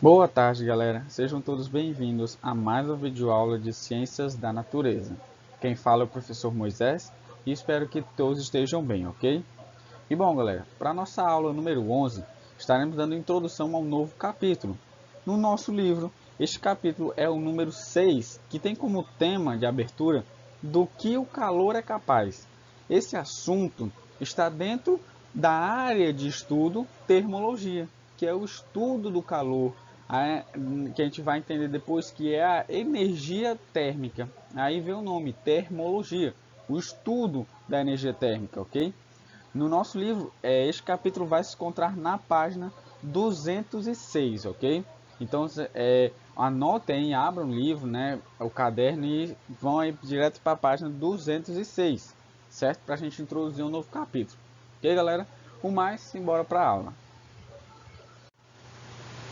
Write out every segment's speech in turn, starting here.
Boa tarde, galera. Sejam todos bem-vindos a mais uma videoaula de Ciências da Natureza. Quem fala é o professor Moisés e espero que todos estejam bem, ok? E bom, galera, para a nossa aula número 11, estaremos dando introdução a um novo capítulo. No nosso livro, este capítulo é o número 6, que tem como tema de abertura do que o calor é capaz. Esse assunto está dentro da área de estudo termologia, que é o estudo do calor, que a gente vai entender depois que é a energia térmica. Aí vem o nome, termologia, o estudo da energia térmica, ok? No nosso livro, este capítulo vai se encontrar na página 206, ok? Então, anotem, abram o livro, né, o caderno e vão aí direto para a página 206, certo? Para a gente introduzir um novo capítulo. Ok, galera? O mais, simbora para a aula.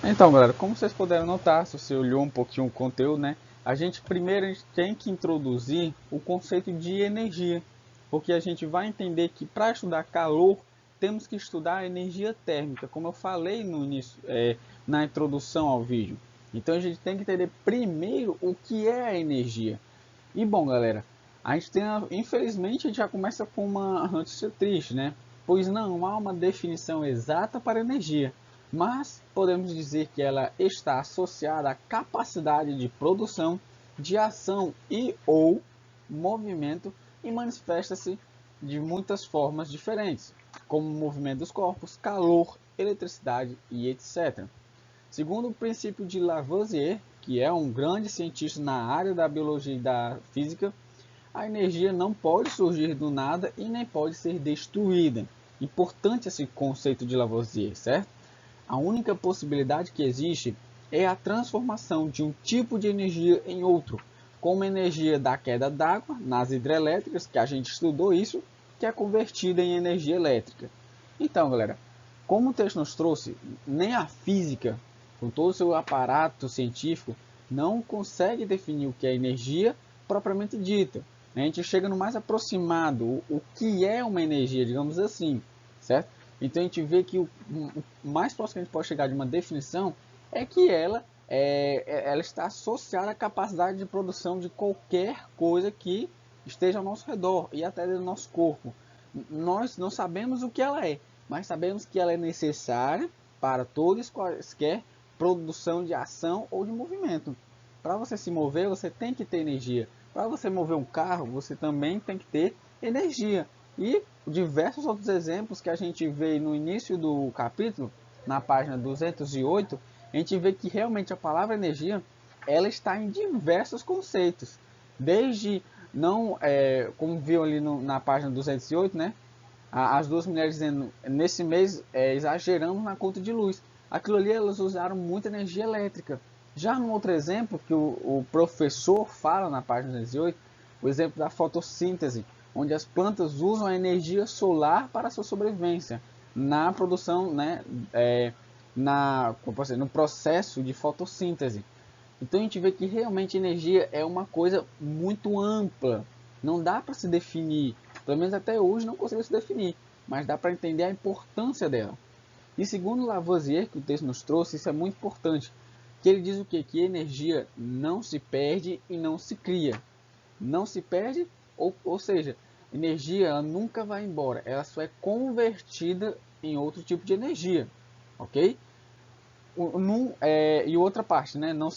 Então, galera, como vocês puderam notar, se você olhou um pouquinho o conteúdo, né? A gente tem que introduzir o conceito de energia, porque a gente vai entender que para estudar calor, temos que estudar a energia térmica, como eu falei no início, na introdução ao vídeo. Então a gente tem que entender primeiro o que é a energia. E bom, galera, infelizmente a gente já começa com uma notícia triste, né? Pois não há uma definição exata para energia, mas podemos dizer que ela está associada à capacidade de produção, de ação e ou movimento e manifesta-se de muitas formas diferentes, como o movimento dos corpos, calor, eletricidade e etc. Segundo o princípio de Lavoisier, que é um grande cientista na área da biologia e da física, a energia não pode surgir do nada e nem pode ser destruída. Importante esse conceito de Lavoisier, certo? A única possibilidade que existe é a transformação de um tipo de energia em outro, como a energia da queda d'água nas hidrelétricas, que a gente estudou isso, que é convertida em energia elétrica. Então, galera, como o texto nos trouxe, nem a física, com todo o seu aparato científico, não consegue definir o que é energia propriamente dita. A gente chega no mais aproximado, o que é uma energia, digamos assim, certo? Então a gente vê que o mais próximo que a gente pode chegar de uma definição é que ela está associada à capacidade de produção de qualquer coisa que esteja ao nosso redor e até do nosso corpo. Nós não sabemos o que ela é, mas sabemos que ela é necessária para todos quaisquer produção de ação ou de movimento. Para você se mover, você tem que ter energia. Para você mover um carro, você também tem que ter energia. E diversos outros exemplos que a gente vê no início do capítulo, na página 208, a gente vê que realmente a palavra energia ela está em diversos conceitos. Desde, não, como viu ali na página 208, né? As duas mulheres dizendo, nesse mês exageramos na conta de luz. Aquilo ali elas usaram muita energia elétrica. Já no outro exemplo que o professor fala na página 208, o exemplo da fotossíntese, onde as plantas usam a energia solar para a sua sobrevivência na produção, né, no processo de fotossíntese. Então a gente vê que realmente energia é uma coisa muito ampla. Não dá para se definir, pelo menos até hoje não conseguiu se definir, mas dá para entender a importância dela. E segundo Lavoisier, que o texto nos trouxe, isso é muito importante, que ele diz o quê? Que energia não se perde e não se cria. Não se perde, ou seja, energia ela nunca vai embora, ela só é convertida em outro tipo de energia, ok? E outra parte, né? Não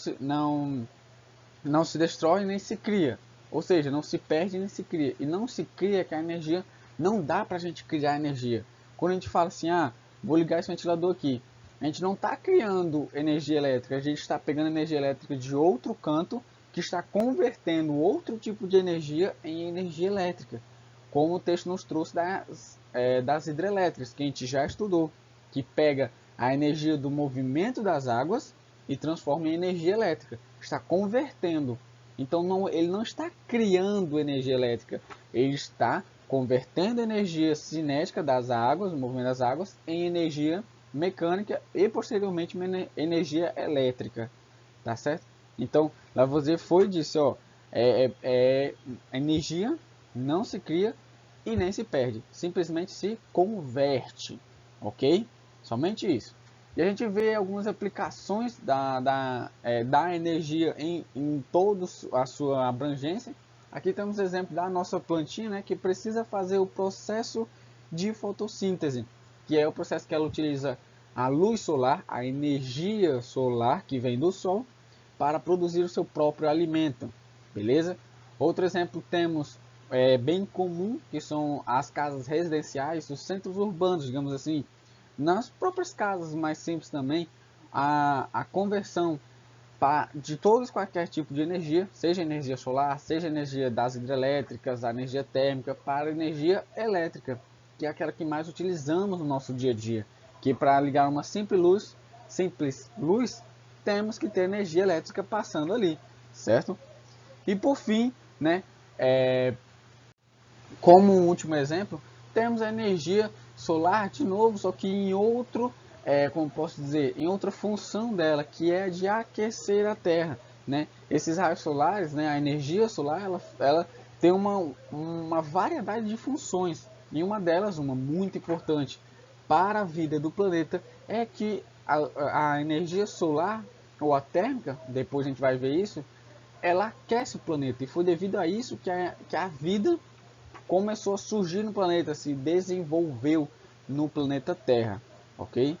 se destrói nem se cria, ou seja, não se perde nem se cria. E não se cria que a energia, não dá para a gente criar energia. Quando a gente fala assim, vou ligar esse ventilador aqui, a gente não está criando energia elétrica, a gente está pegando energia elétrica de outro canto que está convertendo outro tipo de energia em energia elétrica, como o texto nos trouxe das hidrelétricas, que a gente já estudou, que pega a energia do movimento das águas e transforma em energia elétrica. Está convertendo. Então ele não está criando energia elétrica, ele está convertendo energia cinética das águas, o movimento das águas, em energia mecânica e posteriormente energia elétrica. Tá certo? Então, Lavoisier foi e disse, energia não se cria e nem se perde, simplesmente se converte, ok? Somente isso. E a gente vê algumas aplicações da energia em toda a sua abrangência. Aqui temos o exemplo da nossa plantinha, né, que precisa fazer o processo de fotossíntese, que é o processo que ela utiliza a luz solar, a energia solar que vem do sol, para produzir o seu próprio alimento, beleza? Outro exemplo temos bem comum, que são as casas residenciais, os centros urbanos, digamos assim. Nas próprias casas mais simples também, a conversão de todos qualquer tipo de energia, seja energia solar, seja energia das hidrelétricas, a energia térmica, para energia elétrica, que é aquela que mais utilizamos no nosso dia a dia. Que para ligar uma simples luz, temos que ter energia elétrica passando ali, certo? E por fim, né, como um último exemplo, temos a energia solar de novo, só que em outro, como posso dizer, em outra função dela, que é de aquecer a Terra, né? Esses raios solares, né, a energia solar, ela tem uma variedade de funções. E uma delas, uma muito importante para a vida do planeta, é que a energia solar ou a térmica, depois a gente vai ver isso, ela aquece o planeta. E foi devido a isso que a vida começou a surgir no planeta, se desenvolveu no planeta Terra, ok?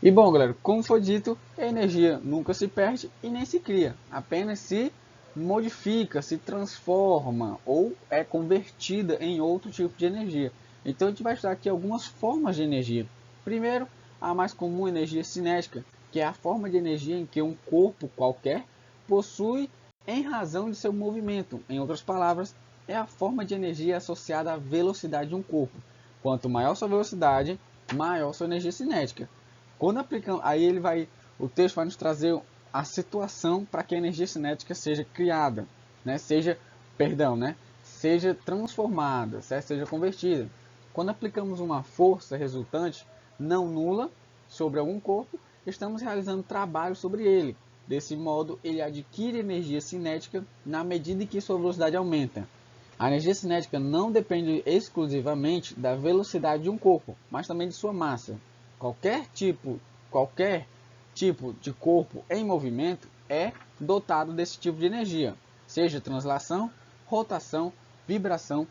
E bom, galera, como foi dito, a energia nunca se perde e nem se cria, apenas se modifica, se transforma ou é convertida em outro tipo de energia. Então a gente vai estudar aqui algumas formas de energia. Primeiro, a mais comum energia cinética, que é a forma de energia em que um corpo qualquer possui em razão de seu movimento. Em outras palavras, é a forma de energia associada à velocidade de um corpo. Quanto maior sua velocidade, maior sua energia cinética. Quando aplicamos, o texto vai nos trazer a situação para que a energia cinética seja criada, né? Seja transformada, certo? Seja convertida. Quando aplicamos uma força resultante não nula sobre algum corpo, estamos realizando trabalho sobre ele. Desse modo, ele adquire energia cinética na medida em que sua velocidade aumenta. A energia cinética não depende exclusivamente da velocidade de um corpo, mas também de sua massa. Qualquer qualquer tipo de corpo em movimento é dotado desse tipo de energia, seja translação, rotação, vibração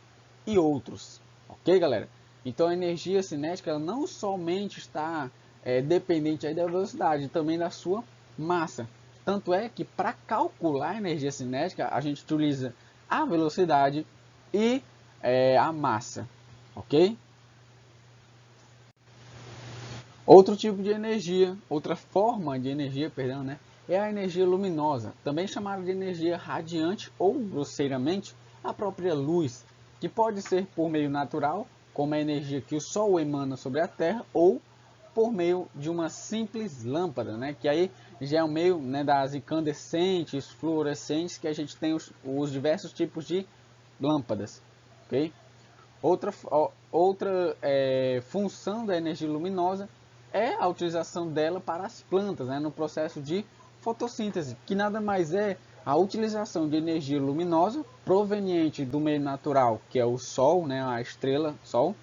e outros. Ok, galera? Então a energia cinética ela não somente está dependente aí da velocidade, também da sua massa. Tanto é que para calcular a energia cinética a gente utiliza a velocidade e a massa, ok? Outro tipo de energia, outra forma de energia, perdão, né, é a energia luminosa, também chamada de energia radiante ou, grosseiramente, a própria luz, que pode ser por meio natural, como a energia que o Sol emana sobre a Terra, ou por meio de uma simples lâmpada, né, que aí já é o meio, né, das incandescentes, fluorescentes, que a gente tem os diversos tipos de lâmpadas, ok? Outra função da energia luminosa é a utilização dela para as plantas, né, no processo de fotossíntese, que nada mais é a utilização de energia luminosa proveniente do meio natural, que é o Sol, né, a estrela Sol.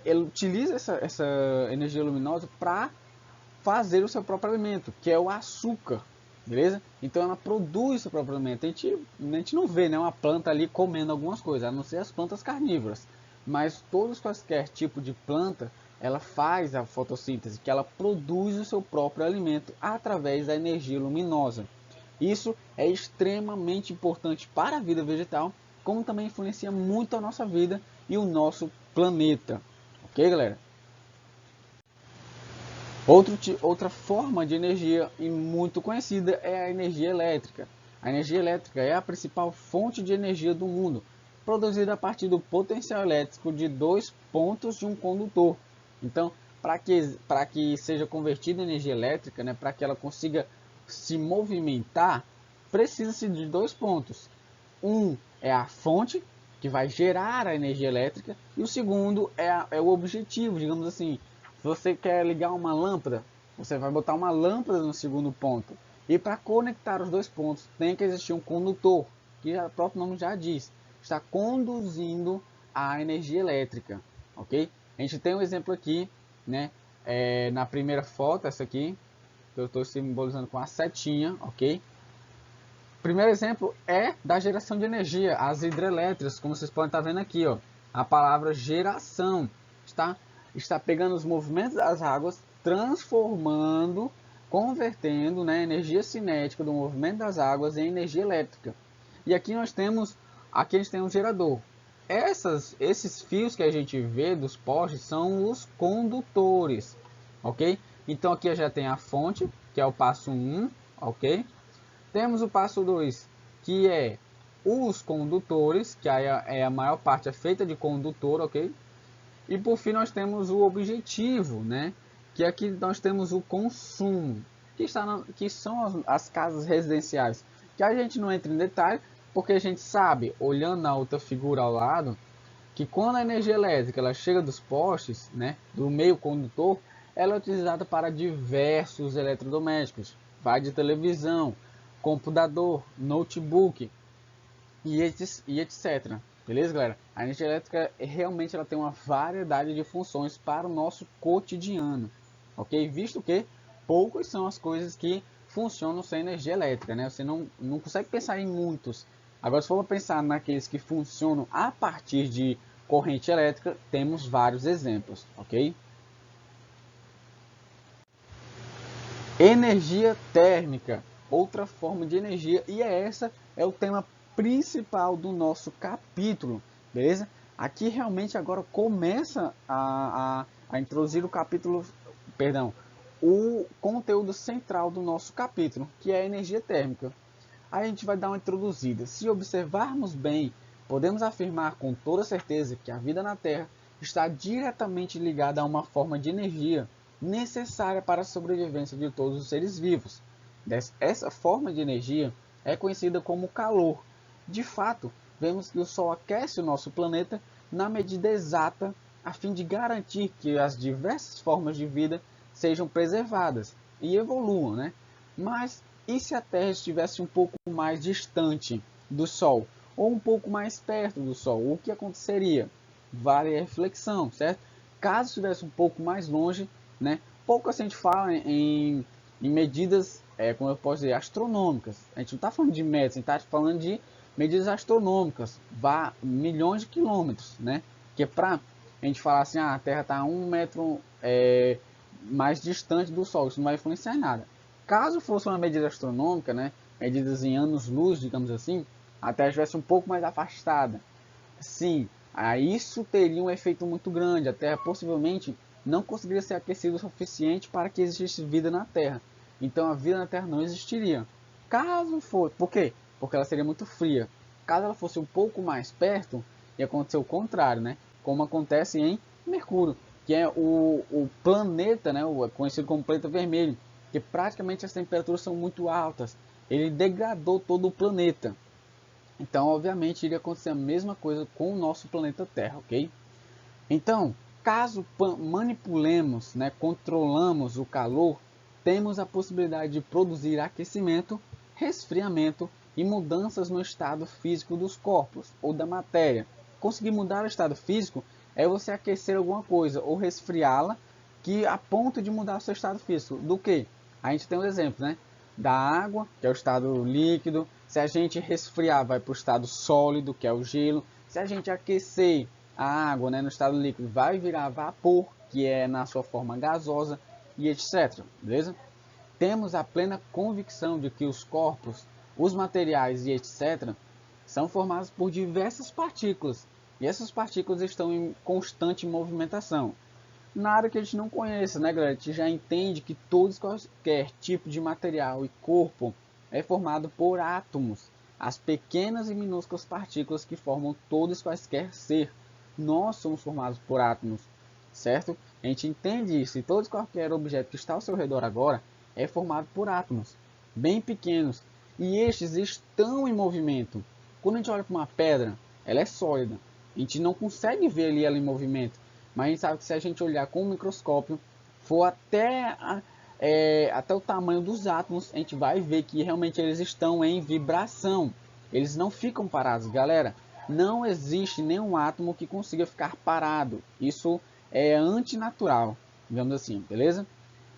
Ele utiliza essa energia luminosa para fazer o seu próprio alimento, que é o açúcar, beleza? Então ela produz o seu próprio alimento. A gente não vê, né, uma planta ali comendo algumas coisas, a não ser as plantas carnívoras. Mas qualquer tipo de planta, ela faz a fotossíntese, que ela produz o seu próprio alimento através da energia luminosa. Isso é extremamente importante para a vida vegetal, como também influencia muito a nossa vida e o nosso planeta. Ok, galera? Outra forma de energia e muito conhecida é a energia elétrica. A energia elétrica é a principal fonte de energia do mundo, produzida a partir do potencial elétrico de dois pontos de um condutor. Então, para que seja convertida em energia elétrica, né, para que ela consiga se movimentar, precisa-se de dois pontos. Um é a fonte, que vai gerar a energia elétrica, e o segundo é o objetivo, digamos assim. Se você quer ligar uma lâmpada, você vai botar uma lâmpada no segundo ponto. E para conectar os dois pontos, tem que existir um condutor, que o próprio nome já diz, está conduzindo a energia elétrica, ok? A gente tem um exemplo aqui né? Na primeira foto, essa aqui, que eu estou simbolizando com a setinha, ok? Primeiro exemplo é da geração de energia, as hidrelétricas, como vocês podem estar vendo aqui, ó. A palavra geração está pegando os movimentos das águas, transformando, convertendo, né, energia cinética do movimento das águas em energia elétrica. E aqui a gente tem um gerador. Esses fios que a gente vê dos postes são os condutores, ok? Então aqui já tem a fonte, que é o passo 1, ok? Temos o passo 2, que é os condutores, que aí a maior parte é feita de condutor, ok? E por fim nós temos o objetivo, né? Que aqui nós temos o consumo, que são as casas residenciais, que a gente não entra em detalhe, porque a gente sabe, olhando na outra figura ao lado, que quando a energia elétrica ela chega dos postes, né, do meio condutor, ela é utilizada para diversos eletrodomésticos, vai de televisão, computador, notebook e etc. Beleza, galera? A energia elétrica realmente ela tem uma variedade de funções para o nosso cotidiano, ok? Visto que poucas são as coisas que funcionam sem energia elétrica, né? Você não consegue pensar em muitos. Agora, se for pensar naqueles que funcionam a partir de corrente elétrica, temos vários exemplos, ok? Energia térmica, outra forma de energia, e essa é o tema principal do nosso capítulo, beleza? Aqui realmente agora começa a introduzir o capítulo, perdão, o conteúdo central do nosso capítulo, que é a energia térmica. Aí a gente vai dar uma introduzida. Se observarmos bem, podemos afirmar com toda certeza que a vida na Terra está diretamente ligada a uma forma de energia necessária para a sobrevivência de todos os seres vivos. Essa forma de energia é conhecida como calor. De fato, vemos que o Sol aquece o nosso planeta na medida exata a fim de garantir que as diversas formas de vida sejam preservadas e evoluam, né? Mas e se a Terra estivesse um pouco mais distante do Sol ou um pouco mais perto do Sol? O que aconteceria? Vale a reflexão, certo? Caso estivesse um pouco mais longe, né? Pouco assim a gente fala em medidas, como eu posso dizer, astronômicas. A gente não está falando de metros, a gente está falando de medidas astronômicas, milhões de quilômetros, né? Que para a gente falar assim, a Terra está a 1 metro mais distante do Sol, isso não vai influenciar em nada. Caso fosse uma medida astronômica, né, medidas em anos-luz, digamos assim, a Terra estivesse um pouco mais afastada. Sim, isso teria um efeito muito grande. A Terra possivelmente não conseguiria ser aquecida o suficiente para que existisse vida na Terra. Então a vida na Terra não existiria. Caso fosse, por quê? Porque ela seria muito fria. Caso ela fosse um pouco mais perto, ia acontecer o contrário, né? Como acontece em Mercúrio, que é o planeta, né, conhecido como planeta vermelho, que praticamente as temperaturas são muito altas. Ele degradou todo o planeta. Então, obviamente, iria acontecer a mesma coisa com o nosso planeta Terra, ok? Então, caso manipulemos, né, controlamos o calor, temos a possibilidade de produzir aquecimento, resfriamento e mudanças no estado físico dos corpos ou da matéria. Conseguir mudar o estado físico é você aquecer alguma coisa ou resfriá-la, que a ponto de mudar o seu estado físico. Do que? A gente tem um exemplo, né? Da água, que é o estado líquido. Se a gente resfriar, vai para o estado sólido, que é o gelo. Se a gente aquecer a água, né, no estado líquido, vai virar vapor, que é na sua forma gasosa, e etc. Beleza? Temos a plena convicção de que os corpos, os materiais e etc. são formados por diversas partículas. E essas partículas estão em constante movimentação. Na área que a gente não conhece, né, galera? A gente já entende que todo qualquer tipo de material e corpo é formado por átomos, as pequenas e minúsculas partículas que formam todos quaisquer ser. Nós somos formados por átomos, certo? A gente entende isso, e todo qualquer objeto que está ao seu redor agora é formado por átomos, bem pequenos, e estes estão em movimento. Quando a gente olha para uma pedra, ela é sólida, a gente não consegue ver ali ela em movimento, mas a gente sabe que se a gente olhar com o microscópio, for até o tamanho dos átomos, a gente vai ver que realmente eles estão em vibração. Eles não ficam parados, galera. Não existe nenhum átomo que consiga ficar parado. Isso é antinatural. digamos assim, beleza?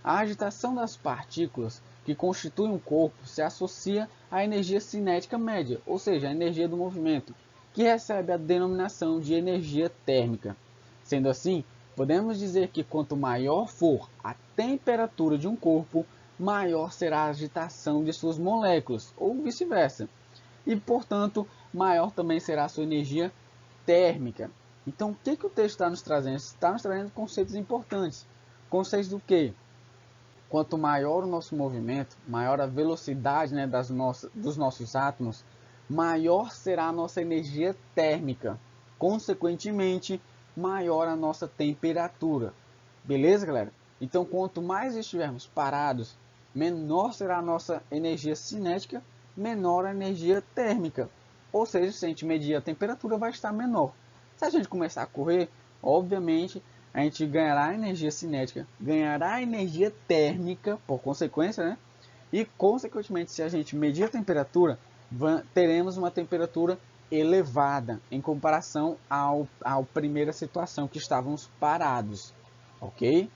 A agitação das partículas que constituem um corpo se associa à energia cinética média, ou seja, a energia do movimento, que recebe a denominação de energia térmica. Sendo assim, podemos dizer que quanto maior for a temperatura de um corpo, maior será a agitação de suas moléculas, ou vice-versa. E, portanto, maior também será a sua energia térmica. Então, o que o texto está nos trazendo? Está nos trazendo conceitos importantes. Conceitos do quê? Quanto maior o nosso movimento, maior a velocidade, né, dos nossos átomos, maior será a nossa energia térmica. Consequentemente, maior a nossa temperatura. Beleza, galera? Então, quanto mais estivermos parados, menor será a nossa energia cinética, menor a energia térmica. Ou seja, se a gente medir a temperatura, vai estar menor. Se a gente começar a correr, obviamente, a gente ganhará energia cinética, ganhará energia térmica, por consequência, né? E, consequentemente, se a gente medir a temperatura, teremos uma temperatura elevada em comparação à primeira situação que estávamos parados, ok?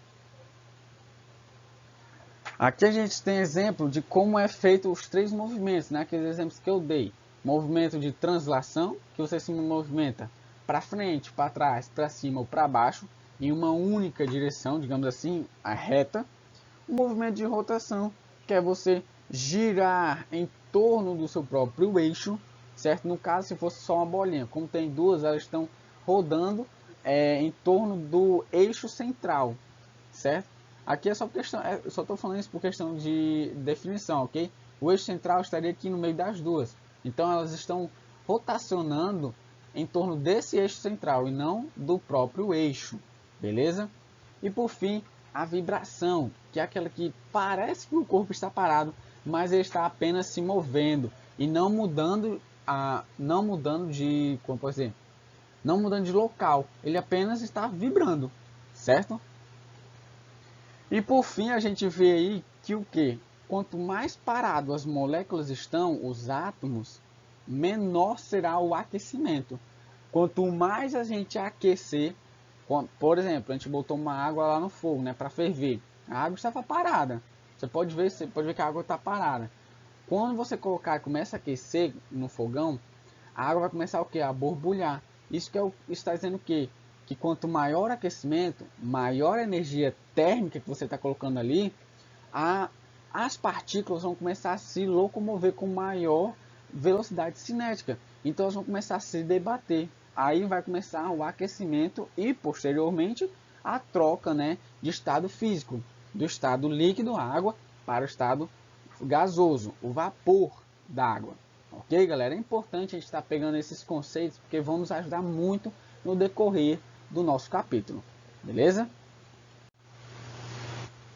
Aqui a gente tem exemplo de como é feito os três movimentos, né? Aqueles exemplos que eu dei. Movimento de translação, que você se movimenta para frente, para trás, para cima ou para baixo, em uma única direção, digamos assim, a reta. O movimento de rotação, que é você girar em torno do seu próprio eixo, certo? No caso, se fosse só uma bolinha, como tem duas, elas estão rodando em torno do eixo central, certo? Aqui é só questão, só estou falando isso por questão de definição, ok? O eixo central estaria aqui no meio das duas, então elas estão rotacionando em torno desse eixo central e não do próprio eixo, beleza? E por fim, a vibração, que é aquela que parece que o corpo está parado, mas ele está apenas se movendo e não mudando como pode dizer, não mudando de local, ele apenas está vibrando, certo? E por fim a gente vê aí que o que? Quanto mais parado as moléculas estão, os átomos, menor será o aquecimento. Quanto mais a gente aquecer, por exemplo, a gente botou uma água lá no fogo, né, para ferver. A água estava parada. Você pode ver que a água está parada. Quando você colocar e começa a aquecer no fogão, a água vai começar o que? A borbulhar. Isso está dizendo o quê? Que quanto maior o aquecimento, maior a energia térmica que você está colocando ali, as partículas vão começar a se locomover com maior velocidade cinética. Então elas vão começar a se debater. Aí vai começar o aquecimento e posteriormente a troca, né, de estado físico, do estado líquido, água, para o estado gasoso, o vapor da água. Ok, galera? É importante a gente estar pegando esses conceitos porque vão nos ajudar muito no decorrer do nosso capítulo, beleza?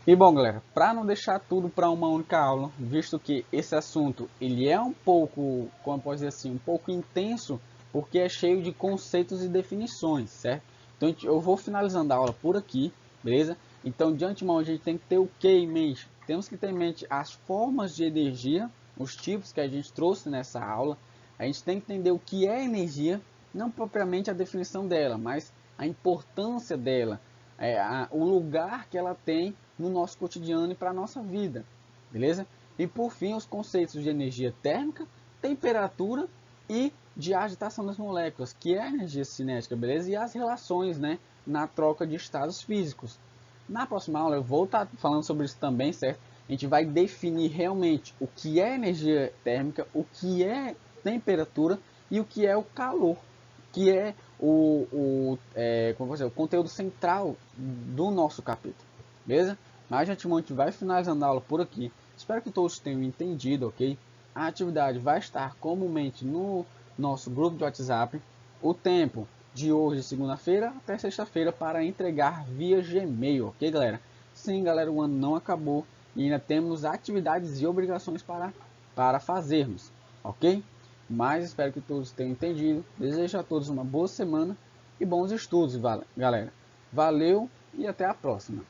E bom, galera, para não deixar tudo para uma única aula, visto que esse assunto ele é um pouco, como posso dizer assim, um pouco intenso, porque é cheio de conceitos e definições, certo? Então eu vou finalizando a aula por aqui, beleza? Então de antemão a gente tem que ter o que em mente? Temos que ter em mente as formas de energia, os tipos que a gente trouxe nessa aula. A gente tem que entender o que é energia, não propriamente a definição dela, mas a importância dela, o lugar que ela tem no nosso cotidiano e para a nossa vida, beleza? E por fim, os conceitos de energia térmica, temperatura e de agitação das moléculas, que é a energia cinética, beleza? E as relações, né, na troca de estados físicos. Na próxima aula eu vou estar falando sobre isso também, certo? A gente vai definir realmente o que é energia térmica, o que é temperatura e o que é o calor, que é como dizer, o conteúdo central do nosso capítulo, beleza? Mas de antemão a gente vai finalizando a aula por aqui. Espero que todos tenham entendido, ok? A atividade vai estar comumente no nosso grupo de WhatsApp. O tempo de hoje, segunda-feira, até sexta-feira, para entregar via Gmail, ok, galera? Sim, galera, o ano não acabou e ainda temos atividades e obrigações para fazermos, ok? Mas espero que todos tenham entendido. Desejo a todos uma boa semana e bons estudos, galera. Valeu e até a próxima.